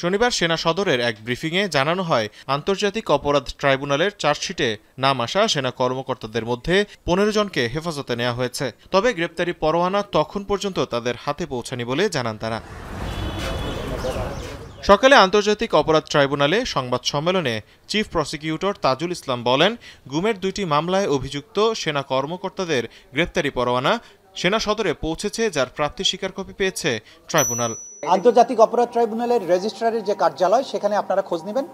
শনিবার সেনা সদরের এক ব্রিফিংয়ে জানানো হয়, আন্তর্জাতিক অপরাধ ট্রাইব্যুনালের চার্জশিটে নাম আসা সেনা কর্মকর্তাদের মধ্যে 15 জনকে হেফাজতে নেওয়া হয়েছে। তবে গ্রেপ্তারি পরোয়ানা তখন পর্যন্ত তাদের হাতে পৌঁছায়নি বলে জানান তারা। সকালে আন্তর্জাতিক অপরাধ ট্রাইব্যুনালে সংবাদ সম্মেলনে চিফ প্রসিকিউটর তাজুল ইসলাম বলেন, গুমের 2টি মামলায় অভিযুক্ত সেনা কর্মকর্তাদের গ্রেপ্তারি পরোয়ানা সেনা সদরে পৌঁছেছে, যার প্রাপ্তি স্বীকার কপি পেয়েছে ট্রাইব্যুনাল। আন্তর্জাতিক অপরাধ ট্রাইব্যুনালের রেজিস্ট্রারের যে কার্যালয়, সেখানে আপনারা খোঁজ নেবেন।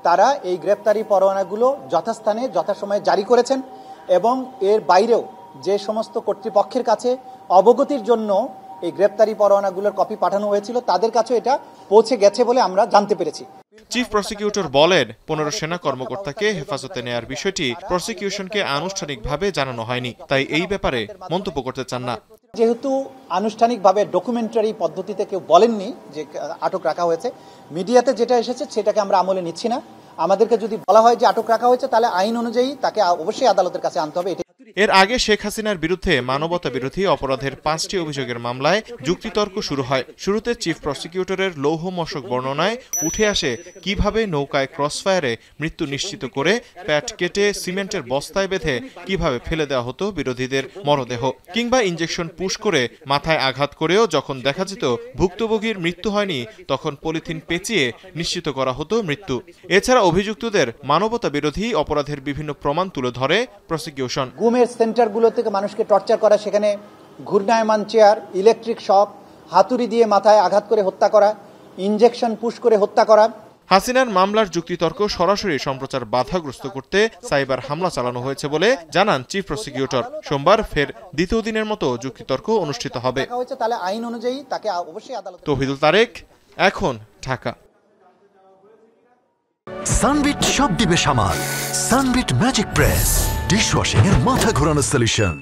তারা এই গ্রেপ্তারি পরোয়ানাগুলো যথাস্থানে যথাসময়ে জারি করেছেন এবং এর বাইরেও যে সমস্ত কর্তৃপক্ষের কাছে অবগতির জন্য এই গ্রেপ্তারি পরোয়ানাগুলোর কপি পাঠানো হয়েছিল, তাদের কাছে এটা পৌঁছে গেছে বলে আমরা জানতে পেরেছি। চিফ প্রসিকিউটর বলেন, 15 সেনা কর্মকর্তাকে হেফাজতে নেয়ার বিষয়টি প্রসিকিউশনকে আনুষ্ঠানিকভাবে জানানো হয়নি, তাই এই ব্যাপারে মন্তব্য করতে চান না। যেহেতু আনুষ্ঠানিকভাবে ডকুমেন্টারি পদ্ধতিতে কেউ বলেননি যে আটক রাখা হয়েছে, মিডিয়াতে যেটা এসেছে সেটাকে আমরা আমলে নিচ্ছি না। আমাদেরকে যদি বলা হয় যে আটক রাখা হয়েছে, তাহলে আইন অনুযায়ী তাকে অবশ্যই আদালতের কাছে আনতে হবে। এর আগে শেখ হাসিনার বিরুদ্ধে মানবতা বিরোধী অপরাধের 5টি অভিযোগের মামলায় যুক্তিতর্ক শুরু হয়। শুরুতে চিফ প্রসিকিউটরের লৌহ মশক বর্ণনায় উঠে আসে কিভাবে নৌকায় ক্রসফায়ারে মৃত্যু নিশ্চিত করে প্যাট কেটে সিমেন্টের বস্তায় বেঁধে কিভাবে ফেলে দেওয়া হতো বিরোধীদের মরদেহ, কিংবা ইঞ্জেকশন পুশ করে মাথায় আঘাত করেও যখন দেখা যেত ভুক্তভোগীর মৃত্যু হয়নি, তখন পলিথিন পেঁচিয়ে নিশ্চিত করা হতো মৃত্যু। এছাড়া অভিযুক্তদের মানবতা বিরোধী অপরাধের বিভিন্ন প্রমাণ তুলে ধরে প্রসিকিউশন। সেন্টারগুলো থেকে মানুষকে টর্চার করা, সেখানে ঘূর্ণায়মান চেয়ার, ইলেকট্রিক শক, হাতুড়ি দিয়ে মাথায় আঘাত করে হত্যা করা, ইনজেকশন পুশ করে হত্যা করা। হাসিনার মামলার যুক্তিতর্ক সরাসরি সম্প্রচার বাধাগ্রস্ত করতে সাইবার হামলা চালানো হয়েছে বলে জানান চিফ প্রসিকিউটর। সোমবার ফের দ্বিতীয় দিনের মতো যুক্তিতর্ক অনুষ্ঠিত হবে। তাহলে আইন অনুযায়ী তাকে অবশ্যই আদালত। তৌহিদুল তারেক, এখন ঢাকা। সানবিট সব দিবে সামাল। সানবিট ম্যাজিক প্রেস ডিশওয়াশিং এর মাথা ঘোরানো সলিউশন।